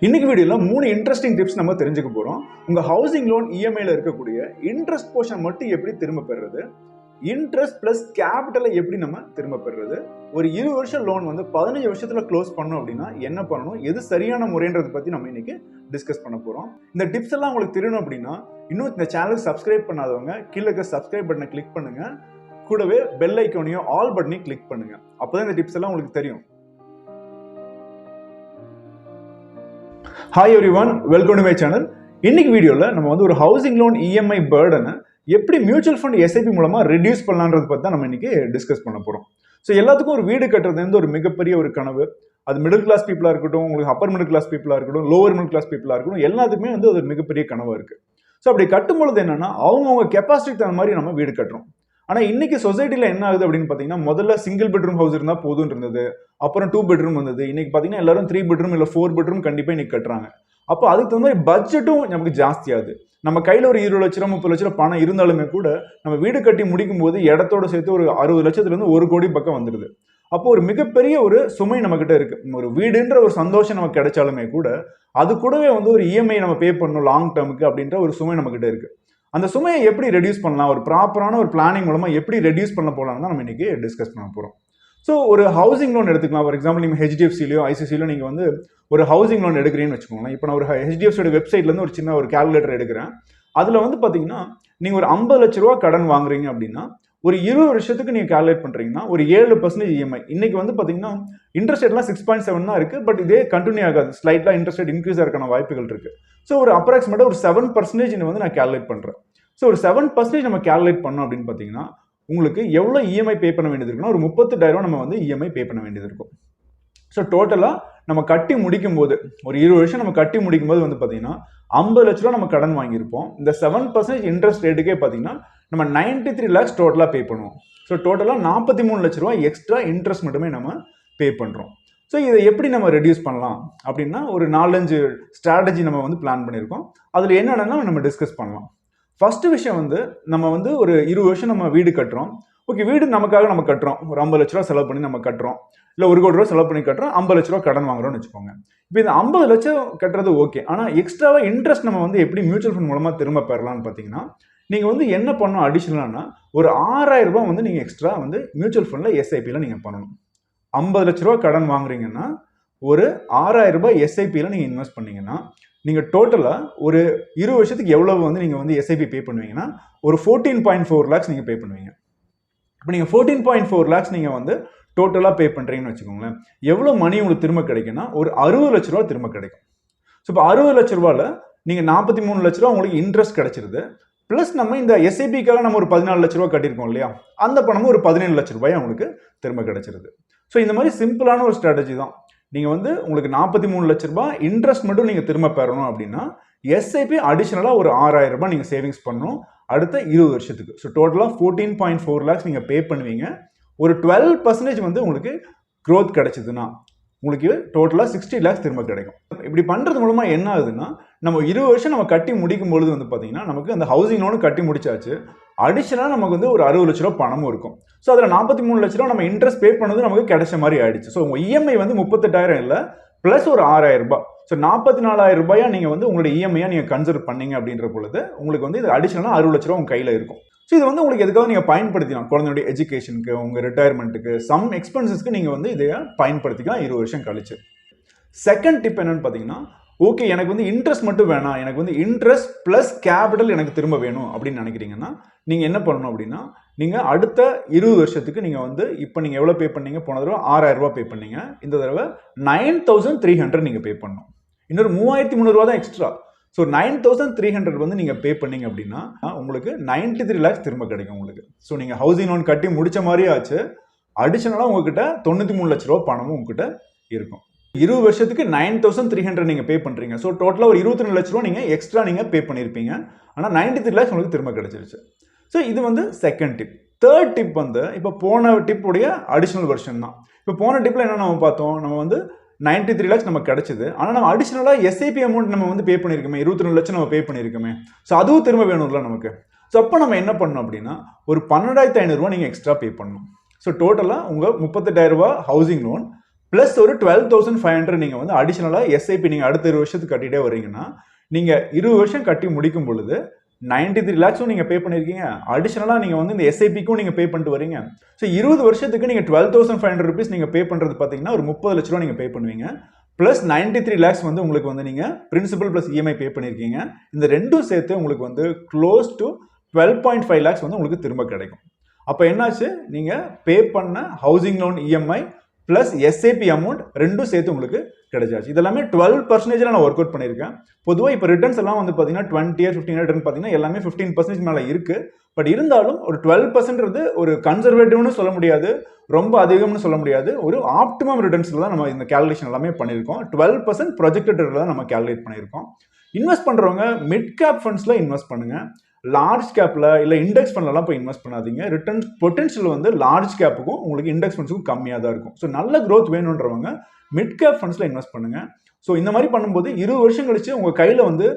இன்னைக்கு வீடியோல 3 interesting tips நம்ம தெரிஞ்சுக்க போறோம். உங்க ஹவுசிங் லோன் இஎம்ஐல இருக்கக்கூடிய இன்ட்ரெஸ்ட் போர்ஷன் மட்டும் எப்படி திரும்ப பெறுறது, இன்ட்ரெஸ்ட் பிளஸ் கேபிட்டலை எப்படி நம்ம திரும்ப பெறுறது, ஒரு 20 வருஷம் லோன் வந்து 15 வருஷத்துல க்ளோஸ் பண்ணணும் அப்படின்னா என்ன பண்ணணும், எது சரியான முறைன்றதை பத்தி நம்ம இன்னைக்கு டிஸ்கஸ் பண்ண போறோம். இந்த டிப்ஸ் எல்லாம் உங்களுக்கு தெரியணும் அப்படின்னா இன்னும் இந்த சேனலுக்கு சப்ஸ்கிரைப் பண்ணாதவங்க கீழே இருக்க சப்ஸ்கிரைப் பட்டனை கிளிக் பண்ணுங்க, கூடவே பெல் ஐக்கானையும் ஆல் பட்டனையும் கிளிக் பண்ணுங்க. அப்பதான் இந்த டிப்ஸ் எல்லாம் உங்களுக்கு தெரியும். Hi everyone, welcome to my channel. இன்னைக்கு வீடியோவில் நம்ம வந்து ஒரு ஹவுசிங் லோன் இஎம்ஐ பர்டனை எப்படி மியூச்சுவல் ஃபண்ட் எஸ்ஐபி மூலமாக ரெடியூஸ் பண்ணலான்றது பற்றி தான் நம்ம இன்னைக்கு டிஸ்கஸ் பண்ண போகிறோம். ஸோ எல்லாத்துக்கும் ஒரு வீடு கட்டுறது வந்து ஒரு மிகப்பெரிய ஒரு கனவு. அது மிடில் கிளாஸ் பீப்புளாக இருக்கட்டும், உங்களுக்கு அப்பர் மிடில் கிளாஸ் பீப்புளாக இருக்கட்டும், லோவர் மிடில் கிளாஸ் பீப்புளாக இருக்கட்டும், எல்லாத்துக்குமே வந்து அது ஒரு மிகப்பெரிய கனவாக இருக்குது. ஸோ அப்படி கட்டும்பொழுது என்னன்னா அவங்கவுங்க கெப்பாசிட்டிக்கு தகுந்த மாதிரி நம்ம வீடு கட்டுறோம். ஆனால் இன்னைக்கு சொசைட்டியில் என்ன ஆகுது அப்படின்னு பார்த்தீங்கன்னா, முதல்ல சிங்கிள் பெட்ரூம் ஹவுஸ் இருந்தால் போதும் இருந்தது, அப்புறம் 2 பெட்ரூம் வந்தது. இன்னைக்கு பார்த்தீங்கன்னா எல்லாரும் 3 பெட்ரூம் இல்லை 4 பெட்ரூம் கண்டிப்பாக இன்னைக்கு கட்டுறாங்க. அப்போ அதுக்கு தகுந்த மாதிரி பட்ஜெட்டும் நமக்கு ஜாஸ்தியாகுது. நம்ம கையில் ஒரு 20 லட்சம் 30 லட்சம் பணம் இருந்தாலுமே கூட நம்ம வீடு கட்டி முடிக்கும் போது இடத்தோட சேர்த்து ஒரு 60 லட்சத்துலேருந்து 1 கோடி பக்கம் வந்துடுது. அப்போ ஒரு மிகப்பெரிய ஒரு சுமை நம்ம கிட்ட இருக்கு. ஒரு வீடுன்ற ஒரு சந்தோஷம் நமக்கு கிடைச்சாலுமே கூட அது கூடவே வந்து ஒரு இஎம்ஐ நம்ம பே பண்ணணும் லாங் டேர்முக்கு அப்படின்ற ஒரு சுமை நம்ம கிட்ட இருக்கு. அந்த சுமையை எப்படி ரெடியூஸ் பண்ணலாம், ஒரு ப்ராப்பரான ஒரு பிளானிங் மூலமா எப்படி ரெடியூஸ் பண்ண போகலாம் தான் நம்ம இன்னைக்கு டிஸ்கஸ் பண்ண போறோம். ஸோ ஒரு ஹவுசிங் லோன் எடுத்துக்கலாம். ஃபார் எக்ஸாம்பிள் நீங்கள் ஹெச்டிஎஃப்சிலையோ ஐசிசிலையோ நீங்கள் வந்து ஒரு ஹவுசிங் லோன் எடுக்கிறீங்கன்னு வச்சுக்கோங்களேன். இப்போ நான் ஒரு ஹெச்டிஎஃப்சியோட வெப்சைட்லேருந்து ஒரு சின்ன ஒரு கால்குலேட்டர் எடுக்கிறேன். அதில் வந்து பார்த்தீங்கன்னா நீங்கள் ஒரு 50 லட்ச ரூபா கடன் வாங்குறீங்க அப்படின்னா ஒரு 20 வருஷத்துக்கு நீங்கள் கால்குலேட் பண்ணுறீங்கன்னா ஒரு 7% இஎம்ஐ. இன்னைக்கு வந்து பார்த்தீங்கன்னா இன்ட்ரெஸ்ட் ரேட்லாம் 6.7 தான் இருக்குது. பட் இதே கண்டினியூ ஆகாது, ஸ்லைட்டாக இன்ட்ரெஸ்ட் ரேட் இன்க்ரீஸ் ஆகிறதுக்கான வாய்ப்புகள் இருக்குது. ஸோ ஒரு அப்ராக்சிமேட்டாக ஒரு 7% வந்து நான் கால்குலேட் பண்ணுறேன். ஸோ ஒரு 7% நம்ம கால்குலேட் பண்ணோம் அப்படின்னு பார்த்தீங்கன்னா உங்களுக்கு எவ்வளோ இஎம்ஐ பே பண்ண வேண்டியது இருக்குன்னா ஒரு 38,000 நம்ம வந்து இஎம்ஐ பே பண்ண வேண்டியது இருக்கும். ஸோ டோட்டலாக நம்ம கட்டி முடிக்கும் போது ஒரு 20 வருஷம் நம்ம கட்டி முடிக்கும் போது வந்து பார்த்தீங்கன்னா 50 லட்ச ரூபா நம்ம கடன் வாங்கியிருப்போம். இந்த 7% இன்ட்ரெஸ்ட் ரேட்டுக்கே பார்த்தீங்கன்னா நம்ம 93 லேக்ஸ் டோட்டலாக பே பண்ணுவோம். ஸோ டோட்டலாக 43 லட்ச ரூபா எக்ஸ்ட்ரா இன்ட்ரெஸ்ட் மட்டுமே நம்ம பே பண்ணுறோம். ஸோ இதை எப்படி நம்ம ரெடியூஸ் பண்ணலாம் அப்படின்னா ஒரு 4-5 ஸ்ட்ராட்டஜி நம்ம வந்து பிளான் பண்ணியிருக்கோம். அதில் என்னென்னா நம்ம டிஸ்கஸ் பண்ணலாம். ஃபர்ஸ்ட் விஷயம் வந்து நம்ம வந்து ஒரு 20 வருஷம் நம்ம வீடு கட்டுறோம். ஓகே, வீடு நமக்காக நம்ம கட்டுறோம். ஒரு 50 லட்ச ரூபா செலவு பண்ணி நம்ம கட்டுறோம், இல்லை 1 கோடி ரூபா செலவு பண்ணி கட்டுறோம், 50 லட்ச ரூபா கடன் வாங்குறோம்னு வச்சுக்கோங்க. இப்போ இந்த 50 லட்சம் கட்டுறது ஓகே, ஆனால் எக்ஸ்ட்ராவா இன்ட்ரெஸ்ட் நம்ம வந்து எப்படி மியூச்சுவல் ஃபண்ட் மூலமாக திரும்ப பெறலாம்னு பார்த்தீங்கன்னா நீங்கள் வந்து என்ன பண்ணணும் அடிஷனலானா ஒரு 6,000 ரூபாய் வந்து நீங்கள் எக்ஸ்ட்ரா வந்து மியூச்சுவல் ஃபண்டில் எஸ்ஐபியில் நீங்கள் பண்ணணும். 50 லட்ச ரூபா கடன் வாங்குறீங்கன்னா ஒரு 6,000 ரூபாய் எஸ்ஐபியில் நீங்கள் இன்வெஸ்ட் பண்ணீங்கன்னா நீங்கள் டோட்டலாக ஒரு 20 வருஷத்துக்கு எவ்வளவு வந்து நீங்கள் வந்து எஸ்ஐபி பே பண்ணுவீங்கன்னா ஒரு 14.4 லேக்ஸ் நீங்கள் பே பண்ணுவீங்க. இப்போ நீங்கள் 14.4 லேக்ஸ் நீங்கள் வந்து டோட்டலாக பே பண்ணுறீங்கன்னு வச்சுக்கோங்களேன். எவ்வளோ மணி உங்களுக்கு திரும்ப கிடைக்குன்னா ஒரு 60 லட்ச ரூபா திரும்ப கிடைக்கும். ஸோ இப்போ 60 லட்ச ரூபாயில் நீங்கள் 43 லட்ச ரூபா உங்களுக்கு இன்ட்ரெஸ்ட் கிடைச்சிருது. ப்ளஸ் நம்ம இந்த எஸ்ஐபிக்காக நம்ம ஒரு 14 லட்ச ரூபா கட்டியிருக்கோம் இல்லையா, அந்த பணமும் ஒரு 17 லட்ச ரூபாய் உங்களுக்கு திரும்ப கிடைச்சிருது. ஸோ இந்த மாதிரி சிம்பிளான ஒரு ஸ்ட்ராட்டஜி தான். நீங்கள் வந்து உங்களுக்கு 43 லட்ச ரூபாய் இன்ட்ரெஸ்ட் மட்டும் நீங்கள் திரும்ப பெறணும் அப்படின்னா எஸ்ஐபி அடிஷனலாக ஒரு 6,000 ரூபாய் நீங்கள் சேவிங்ஸ் பண்ணணும் அடுத்த 20 வருஷத்துக்கு. ஸோ டோட்டலாக 14.4 லேக்ஸ் நீங்கள் பே பண்ணுவீங்க. ஒரு 12% வந்து உங்களுக்கு க்ரோத் கிடைச்சதுன்னா உங்களுக்கு டோட்டலாக 60 லேக்ஸ் திரும்ப கிடைக்கும். இப்படி பண்ணுறது மூலமாக என்ன ஆகுதுன்னா நம்ம 20 வருஷம் நம்ம கட்டி முடிக்கும் பொழுது வந்து பார்த்தீங்கன்னா நமக்கு அந்த ஹவுசிங் லோனு கட்டி முடிச்சாச்சு, அடிஷனலாக நமக்கு வந்து ஒரு 60 லட்ச ரூபா பணமும் இருக்கும். ஸோ அதில் 43 லட்ச ரூபா நம்ம இன்ட்ரெஸ்ட் பே பண்ணது நமக்கு கிடைச்ச மாதிரி ஆயிடுச்சு. ஸோ உங்கள் இஎம்ஐ வந்து 38,000 இல்லை, ப்ளஸ் ஒரு 6,000 ரூபாய். ஸோ 44,000 ரூபாயா நீங்கள் வந்து உங்களோட இஎம்ஐயாக நீங்கள் கன்சிடர் பண்ணீங்க அப்படின்ற பொழுது உங்களுக்கு வந்து இது அடிஷனலாக 60 லட்ச ரூபா உங்கள் கையில் இருக்கும். ஸோ இது வந்து உங்களுக்கு எதுக்காக நீங்கள் பயன்படுத்திக்கலாம், குழந்தையுடைய எஜுகேஷனுக்கு, உங்கள் ரிட்டையர்மெண்ட்டுக்கு, சம் எக்ஸ்பென்சஸ்க்கு நீங்கள் வந்து இதை பயன்படுத்திக்கலாம் 20 வருஷம் கழிச்சு. செகண்ட் டிப் என்னன்னு பார்த்தீங்கன்னா, ஓகே எனக்கு வந்து இன்ட்ரெஸ்ட் மட்டும் வேணாம், எனக்கு வந்து இன்ட்ரெஸ்ட் ப்ளஸ் கேபிட்டல் எனக்கு திரும்ப வேணும் அப்படின்னு நினைக்கிறீங்கன்னா நீங்கள் என்ன பண்ணணும் அப்படின்னா நீங்கள் அடுத்த 20 வருஷத்துக்கு நீங்கள் வந்து இப்போ நீங்கள் எவ்வளோ பே பண்ணீங்க, போன தடவை 6,000 ரூபா பே பண்ணீங்க, இந்த தடவை 9,300 நீங்கள் பே பண்ணணும். இன்னொரு 3,300 ரூபா தான் எக்ஸ்ட்ரா. ஸோ 9,300 வந்து நீங்கள் பே பண்ணீங்க அப்படின்னா உங்களுக்கு 93 லேக்ஸ் திரும்ப கிடைக்கும் உங்களுக்கு. ஸோ நீங்கள் ஹவுசிங் லோன் கட்டி முடிச்ச மாதிரியே ஆச்சு, அடிஷனலாக உங்ககிட்ட 93 லட்ச ரூபா பணமும் உங்ககிட்ட இருக்கும். 20 வருஷத்துக்கு 9,300 நீங்கள் பே பண்ணுறீங்க. ஸோ டோட்டலாக ஒரு 22 லட்ச ரூபா நீங்கள் எக்ஸ்ட்ரா நீங்கள் பே பண்ணியிருப்பீங்க. ஆனால் 93 லேக்ஸ் உங்களுக்கு திரும்ப கிடைச்சிருச்சு. ஸோ இது வந்து செகண்ட் டிப். தேர்ட் டிப் வந்து இப்போ போன டிப்புடைய அடிஷனல் வெர்ஷன் தான். இப்போ போன டிப்பில் என்ன நம்ம பார்த்தோம், நம்ம வந்து 93 லேக்ஸ் நமக்கு கிடைச்சது, ஆனால் நம்ம அடிஷனலாக எஸ்ஐபி அமௌண்ட் நம்ம வந்து பே பண்ணியிருக்கோமே, 22 லட்சம் நம்ம பே பண்ணியிருக்கோமே. ஸோ அதுவும் திரும்ப வேணும்ல நமக்கு. ஸோ அப்போ நம்ம என்ன பண்ணணும் அப்படின்னா ஒரு 12,500 ரூபா நீங்கள் எக்ஸ்ட்ரா பே பண்ணணும். ஸோ டோட்டலாக உங்கள் 38,000 ரூபா ஹவுசிங் லோன் பிளஸ் ஒரு 12,500 நீங்க வந்து அடிஷனலா எஸ்ஐபி நீங்க அடுத்த 20 வருஷத்துக்கு கட்டிட்டே வரீங்கன்னா நீங்க 20 வருஷம் கட்டி முடிக்கும் பொழுது 93 lakhs நீங்க பே பண்ணிருக்கீங்க. அடிஷனலா நீங்க வந்து இந்த எஸ்ஐபிக்கும் நீங்க பே பண்ணிட்டு வரீங்க. ஸோ 20 வருஷத்துக்கு நீங்க 12,500 rupees நீங்க பே பண்றது பாத்தீங்கன்னா ஒரு 30 லட்ச ரூபா நீங்க பே பண்ணுவீங்க. பிளஸ் 93 lakhs வந்து உங்களுக்கு வந்து நீங்க பிரின்சிபல் பிளஸ் இஎம்ஐ பே பண்ணிருக்கீங்க. இந்த ரெண்டும் சேர்த்து உங்களுக்கு வந்து க்ளோஸ் டு 12.5 lakhs வந்து உங்களுக்கு திரும்ப கிடைக்கும். அப்ப என்னாச்சு, நீங்க பே பண்ண housing loan EMI plus SIP amount ரெண்டும் சேர்த்து உங்களுக்கு கிடைச்சாச்சு. இதெல்லாமே 12% நான் ஒர்க் அவுட் பண்ணியிருக்கேன். பொதுவாக இப்போ ரிட்டர்ன்ஸ் எல்லாம் வந்து பார்த்தீங்கன்னா 20 year 15 year ரிட்டர்ன் பார்த்தீங்கன்னா எல்லாமே 15% மேலே இருக்கு. பட் இருந்தாலும் ஒரு 12% ஒரு கன்சர்வேட்டிவ்னு சொல்ல முடியாது, ரொம்ப அதிகம்னு சொல்ல முடியாது. ஒரு ஆப்டிமம் ரிட்டர்ன்ஸ்ல தான் நம்ம இந்த கேல்குலேஷன் எல்லாமே பண்ணியிருக்கோம். 12% ப்ரொஜெக்டட் தான் நம்ம கேல்குலேட் பண்ணியிருக்கோம். இன்வெஸ்ட் பண்றவங்க மிட் கேப் ஃபண்ட்ஸ்ல இன்வெஸ்ட் பண்ணுங்க. லார்ஜ் கேப்ல இல்ல இண்டெக்ஸ் ஃபண்ட்லாம் போய் இன்வெஸ்ட் பண்ணாதீங்க. ரிட்டர்ன் பொட்டன்ஷியல் வந்து லார்ஜ் கேப்புக்கும் உங்களுக்கு இண்டெக்ஸ் ஃபண்ட்ஸுக்கும் கம்மியாக தான் இருக்கும். ஸோ நல்ல growth வேணுன்றவங்க மிட் கேப் ஃபண்ட்ஸ்ல இன்வெஸ்ட் பண்ணுங்க. ஸோ இந்த மாதிரி பண்ணும்போது 20 வருஷம் கழிச்சு உங்க கையில வந்து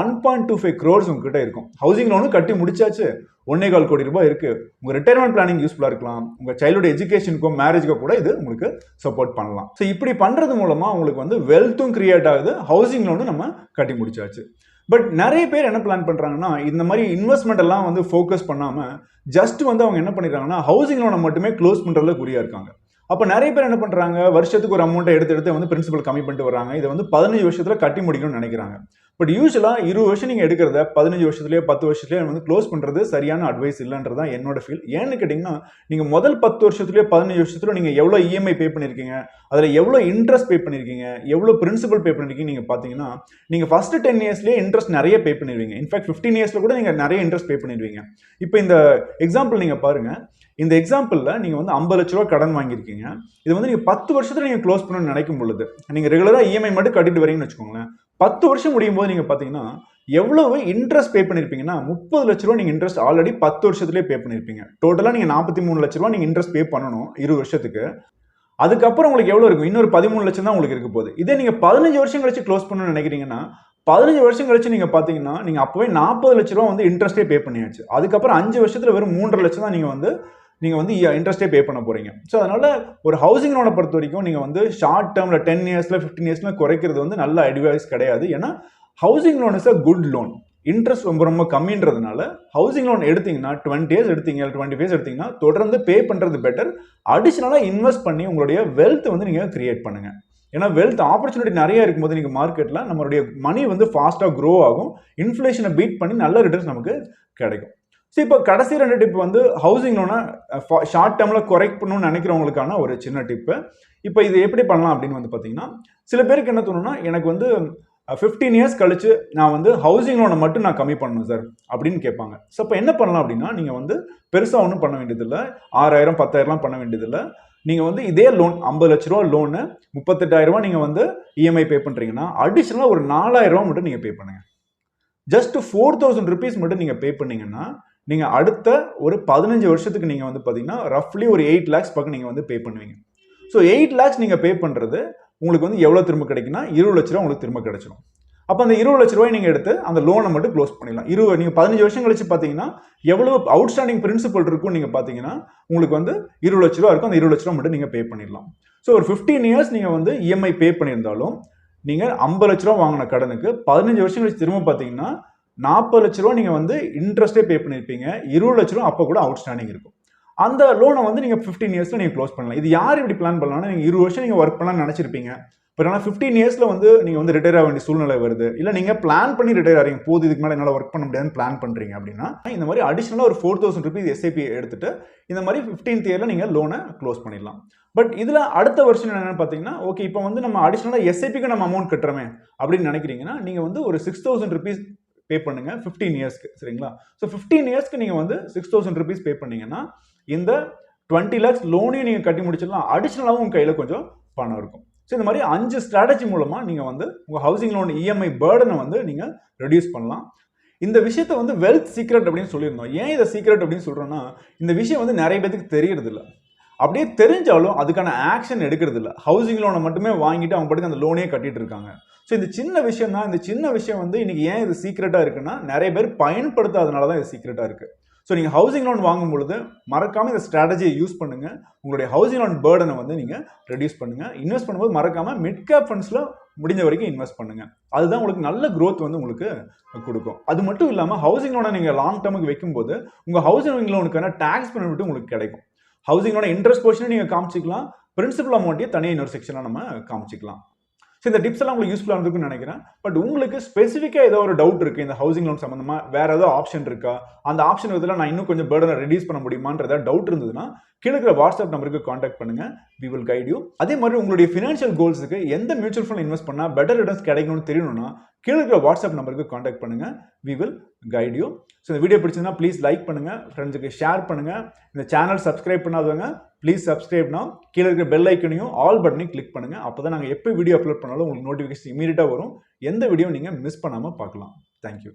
1.25 crores உங்ககிட்ட இருக்கும். ஹவுசிங் லோனு கட்டி முடிச்சாச்சு, 1.25 கோடி ரூபாய் இருக்கு. உங்க ரிட்டையர்மெண்ட் பிளானிங் யூஸ்ஃபுல்லா இருக்கலாம். உங்க சைல்டோட எஜுகேஷனுக்கும் மேரேஜ்க்கும் கூட இது உங்களுக்கு சப்போர்ட் பண்ணலாம். ஸோ இப்படி பண்றது மூலமா உங்களுக்கு வந்து வெல்த்தும் கிரியேட் ஆகுது, ஹவுசிங் லோனும் நம்ம கட்டி முடிச்சாச்சு. பட் நிறைய பேர் என்ன பிளான் பண்றாங்கன்னா, இந்த மாதிரி இன்வெஸ்ட்மெண்ட் எல்லாம் வந்து ஃபோக்கஸ் பண்ணாம ஜஸ்ட் வந்து அவங்க என்ன பண்ணிடுறாங்கன்னா ஹவுசிங் லோனை மட்டுமே க்ளோஸ் பண்றதுல குறியா இருக்காங்க. அப்ப நிறைய பேர் என்ன பண்றாங்க, வருஷத்துக்கு ஒரு அமௌண்ட்டை எடுத்து வந்து பிரின்சிபல் கம்மி பண்ணிட்டு வராங்க. இதை வந்து 15 வருஷத்துல கட்டி முடிக்கணும்னு நினைக்கிறாங்க. பட் யூஸ்வலா 20 வருஷம் நீங்க எடுக்கிறத 15 வருஷத்துலயே 10 வருஷத்துலயே வந்து க்ளோஸ் பண்றது சரியான அட்வைஸ் இல்லைன்றதான் என்னோட ஃபீல். ஏன்னு கேட்டீங்கன்னா, நீங்க முதல் 10 வருஷத்துலயே 15 வருஷத்துல நீங்க எவ்வளவு இஎம்ஐ பே பண்ணிருக்கீங்க, அதுல எவ்வளவு இன்ட்ரெஸ்ட் பே பண்ணிருக்கீங்க, எவ்வளவு பிரின்சிபல் பே பண்ணிருக்கீங்க நீங்க பாத்தீங்கன்னா, நீங்க ஃபர்ஸ்ட் 10 இயர்ஸ்லயே இன்ட்ரெஸ்ட் நிறைய பே பண்ணிடுவீங்க. இன்ஃபேக்ட் 15 இயர்ஸ்ல கூட நீங்க நிறைய இன்ட்ரெஸ்ட் பே பண்ணிடுவீங்க. இப்போ இந்த எக்ஸாம்பிள் நீங்க பாருங்க. இந்த எக்ஸாம்பிள்ல நீங்க வந்து 50 லட்ச ரூபாய் கடன் வாங்கியிருக்கீங்க. இது வந்து நீங்க 10 வருஷத்துல நீங்க க்ளோஸ் பண்ணணும்னு நினைக்கும் பொழுது, நீங்க ரெகுலரா இஎம்ஐ மட்டும் கட்டிட்டு வரீங்கன்னு வச்சுக்கோங்களேன். 10 வருஷம் முடியும் போது நீங்க பாத்தீங்கன்னா எவ்வளவு இன்ட்ரெஸ்ட் பே பண்ணிருப்பீங்கன்னா 30 லட்ச ரூபாய் நீங்க இன்ட்ரெஸ்ட் ஆல்ரெடி 10 வருஷத்துலயே பே பண்ணிருப்பீங்க. டோட்டலா நீங்க 43 லட்ச ரூபாய் நீங்க இன்ட்ரெஸ்ட் பே பண்ணணும் 20 வருஷத்துக்கு. அதுக்கப்புறம் உங்களுக்கு எவ்வளவு இருக்கும், இன்னொரு 13 லட்சம் தான் உங்களுக்கு இருக்க போகுது. இதே நீங்க 15 வருஷம் கழிச்சு க்ளோஸ் பண்ணணும்னு நினைக்கிறீங்கன்னா 15 வருஷம் கழிச்சு நீங்க பாத்தீங்கன்னா நீங்க அப்பவே 40 லட்ச ரூபாய் வந்து இன்ட்ரெஸ்டே பே பண்ணியாச்சு. அதுக்கப்புறம் 5 வருஷத்துல வெறும் 3.5 லட்சம் தான் நீங்க வந்து இன்ட்ரெஸ்டே பே பண்ண போறீங்க. ஸோ அதனால ஒரு ஹவுசிங் லோனை பொறுத்த வரைக்கும் நீங்க வந்து ஷார்ட் டேர்ம்ல 10 இயர்ஸ்ல 15 இயர்ஸ்ல குறைக்கிறது வந்து நல்ல அட்வைஸ் கிடையாது. ஏன்னா housing loan is a good loan. Interest ரொம்ப ரொம்ப கம்மின்றதுனால ஹவுசிங் லோன் எடுத்தீங்கன்னா 20 இயர்ஸ் எடுத்தீங்க, 25 இயர்ஸ் எடுத்தீங்கன்னா தொடர்ந்து பே பண்றது பெட்டர். அடிஷனலா இன்வெஸ்ட் பண்ணி உங்களுடைய வெல்த் வந்து நீங்க கிரியேட் பண்ணுங்க. ஏன்னா வெல்த் ஆப்பர்ச்சுனிட்டி நிறைய இருக்கும்போது நீங்க மார்க்கெட்ல நம்மளுடைய மணி வந்து ஃபாஸ்டா க்ரோ ஆகும். இன்ஃப்ளேஷனை பீட் பண்ணி நல்ல ரிட்டர்ன்ஸ் நமக்கு கிடைக்கும். ஸோ இப்போ கடைசி 2 டிப் வந்து ஹவுசிங் லோனை ஷார்ட் டேர்ம்ல குறைக்கணும்னு நினைக்கிறவங்களுக்கான ஒரு சின்ன டிப்பு. இப்போ இது எப்படி பண்ணலாம் அப்படின்னு வந்து பார்த்தீங்கன்னா, சில பேருக்கு என்ன தோணும்னா, எனக்கு வந்து 15 இயர்ஸ் கழிச்சு நான் வந்து ஹவுசிங் லோனை மட்டும் நான் கம்மி பண்ணணும் சார் அப்படின்னு கேட்பாங்க. ஸோ இப்போ என்ன பண்ணலாம் அப்படின்னா, நீங்க வந்து பெருசா ஒன்றும் பண்ண வேண்டியதில்லை. 6,000 10,000 பண்ண வேண்டியதில்லை. நீங்க வந்து இதே லோன் 50 லட்ச ரூபா லோனு 38,000 ரூபாய் நீங்க வந்து இஎம்ஐ பே பண்றீங்கன்னா அடிஷனலா ஒரு 4,000 ரூபாய் மட்டும் நீங்க பே பண்ணுங்க. ஜஸ்ட் 4,000 rupees மட்டும் நீங்க பே பண்ணீங்கன்னா நீங்க அடுத்த ஒரு 15 வருஷத்துக்கு நீங்க வந்து பாத்தீங்கன்னா ரஃப்லி ஒரு 8 lakhs பக்கம் நீங்க வந்து பே பண்ணுவீங்க. ஸோ 8 lakhs நீங்க பே பண்றது உங்களுக்கு வந்து எவ்வளவு திரும்ப கிடைக்குன்னா 20 லட்ச ரூபாய் உங்களுக்கு திரும்ப கிடைச்சிடும். அப்ப அந்த 20 லட்ச ரூபாய் நீங்க எடுத்து அந்த லோனை மட்டும் க்ளோஸ் பண்ணிடலாம். நீங்க 15 வருஷம் கழிச்சு பாத்தீங்கன்னா எவ்வளவு அவுட்ஸ்டாண்டிங் பிரின்சிபல் இருக்கும் நீங்க பாத்தீங்கன்னா உங்களுக்கு வந்து 20 லட்ச ரூபாய் இருக்கும். அந்த 20 லட்ச ரூபாய் மட்டும் நீங்க பே பண்ணிடலாம். ஸோ ஒரு 15 இயர்ஸ் நீங்க வந்து இஎம்ஐ பே பண்ணியிருந்தாலும் நீங்க 50 லட்ச ரூபாய் வாங்கின கடனுக்கு 15 வருஷம் கழிச்சு திரும்ப பாத்தீங்கன்னா 40 லட்ச ரூபாய் நீங்க வந்து இன்ட்ரெஸ்டே பே பண்ணிருப்பீங்க. 20 லட்ச ரூபாய் அப்ப கூட அவுட்ஸ்டாண்டிங் இருக்கும். அந்த லோனை வந்து நீங்க 15 இயர்ஸ்ல நீங்க க்ளோஸ் பண்ணலாம். இது யார் இப்படி பிளான் பண்ணலாம்னா, நீங்க 20 வருஷம் நீங்க ஒர்க் பண்ணலாம்னு நினைச்சிருப்பீங்க. பட் ஆனால் 15 இயர்ஸ்ல வந்து நீங்க வந்து ரிட்டையர் ஆக வேண்டிய சூழ்நிலை வருது. இல்ல நீங்க பிளான் பண்ணி ரிட்டையர் ஆறீங்க, போது இதுக்கு மேல என்னால ஒர்க் பண்ண முடியாதுன்னு பிளான் பண்றீங்க அப்படின்னா இந்த மாதிரி அடிஷனலா ஒரு 4,000 rupees எஸ்ஐபி எடுத்துட்டு இந்த மாதிரி 15th இயர்ல நீங்க லோனை க்ளோஸ் பண்ணிடலாம். பட் இதுல அடுத்த வருஷம் என்னன்னு பாத்தீங்கன்னா, ஓகே இப்போ வந்து நம்ம அடிஷனலா எஸ்ஐபிக்கு நம்ம அமௌண்ட் கட்டுறோமே அப்படின்னு நினைக்கிறீங்கன்னா நீங்க வந்து ஒரு 6,000 rupees பே பண்ணுங்க 15 இயர்ஸ்க்கு. சரிங்களா? ஸோ 15 இயர்ஸ்க்கு நீங்க வந்து 6,000 rupees பே பண்ணீங்கன்னா இந்த 20 lakhs லோனையும் நீங்க கட்டி முடிச்சிடலாம். அடிஷனலாகவும் உங்க கையில கொஞ்சம் பணம் இருக்கும். ஸோ இந்த மாதிரி 5 ஸ்ட்ராட்டஜி மூலமா நீங்க வந்து உங்க ஹவுசிங் லோன் இஎம்ஐ பர்டனை வந்து நீங்க ரெடியூஸ் பண்ணலாம். இந்த விஷயத்தை வந்து வெல்த் சீக்ரெட் அப்படின்னு சொல்லியிருந்தோம். ஏன் இதை சீக்ரெட் அப்படின்னு சொல்றோம்னா, இந்த விஷயம் வந்து நிறைய பேருக்கு தெரியறது இல்லை. அப்படியே தெரிஞ்சாலும் அதுக்கான ஆக்ஷன் எடுக்கிறது இல்லை. ஹவுசிங் லோனை மட்டுமே வாங்கிட்டு அவங்க பாட்டுக்கு அந்த லோனே கட்டிட்டு இருக்காங்க. ஸோ இந்த சின்ன விஷயம் தான். இந்த சின்ன விஷயம் வந்து இன்னைக்கு ஏன் இது சீக்ரெட்டா இருக்குன்னா, நிறைய பேர் பயன்படுத்தாதனால தான் இது சீக்ரெட்டா இருக்கு. ஸோ நீங்கள் ஹவுசிங் லோன் வாங்கும் பொழுது மறக்காமல் இந்த ஸ்ட்ராட்டஜியை யூஸ் பண்ணுங்கள். உங்களுடைய ஹவுசிங் லோன் பேர்டனை வந்து நீங்கள் ரெடியூஸ் பண்ணுங்கள். இன்வெஸ்ட் பண்ணும்போது மறக்காமல் மிட் கேப் ஃபண்ட்ஸில் முடிஞ்ச வரைக்கும் இன்வெஸ்ட் பண்ணுங்கள். அதுதான் உங்களுக்கு நல்ல growth வந்து உங்களுக்கு கொடுக்கும். அது மட்டும் இல்லாமல் ஹவுசிங் லோனை நீங்கள் லாங் டேர்முக்கு வைக்கும்போது உங்கள் ஹவுசிங் லோனுக்கான டேக்ஸ் பெனிஃபிட் உங்களுக்கு கிடைக்கும். ஹவுசிங் லோன் இன்ட்ரெஸ்ட் போர்ஷனை நீங்கள் காமிச்சிக்கலாம், பிரின்சிபல் அமௌண்ட்டையும் தனியாக இன்னொரு செக்ஷனாக நம்ம காமிச்சிக்கலாம். ஸோ இந்த டிப்ஸ் எல்லாம் உங்களுக்கு யூஸ்ஃபுல்லாக இருந்திருக்குன்னு நினைக்கிறேன். பட் உங்களுக்கு ஸ்பெசிஃபிக்காக ஏதோ ஒரு டவுட் இருக்குது இந்த ஹவுசிங் லோன் சம்மந்தமாக, வேறு ஏதோ ஆப்ஷன் இருக்கா, அந்த ஆப்ஷன் இதில் நான் இன்னும் கொஞ்சம் பேர்டனை ரெடியூஸ் பண்ண முடியுமான்ற ஏதாவது டவுட் இருந்ததுன்னா கீழே இருக்கிற வாட்ஸ்அப் நம்பருக்கு காண்டாக்ட் பண்ணுங்கள். We will guide you. அதே மாதிரி உங்களுடைய ஃபினான்ஷியல் கோல்ஸுக்கு எந்த மியூச்சுவல் ஃபண்ட் இன்வெஸ்ட் பண்ணால் பெட்டர் ரிட்டர்ன்ஸ் கிடைக்கணும்னு தெரியணும்னா கீழே இருக்கிற வாட்ஸ்அப் நம்பருக்கு காண்டாக்ட் பண்ணுங்கள். We will guide you. So இந்த வீடியோ பிடிச்சிருந்தா ப்ளீஸ் லைக் பண்ணுங்கள், ஃப்ரெண்ட்ஸுக்கு ஷேர் பண்ணுங்கள். இந்த சேனல் சப்ஸ்கிரைப் பண்ணாதவங்க ப்ளீஸ் சப்ஸ்கிரைப்னா கீழே இருக்கிற பெல் ஐக்கனையும் ஆல் பட்டனையும் கிளிக் பண்ணுங்கள். அப்போ தான் நாங்கள் எப்போ வீடியோ அப்லோட் பண்ணாலும் உங்களுக்கு நோட்டிஃபிகேஷன் இமீடியட்டாக வரும். எந்த வீடியோ நீங்கள் மிஸ் பண்ணாமல் பார்க்கலாம். தேங்க்யூ.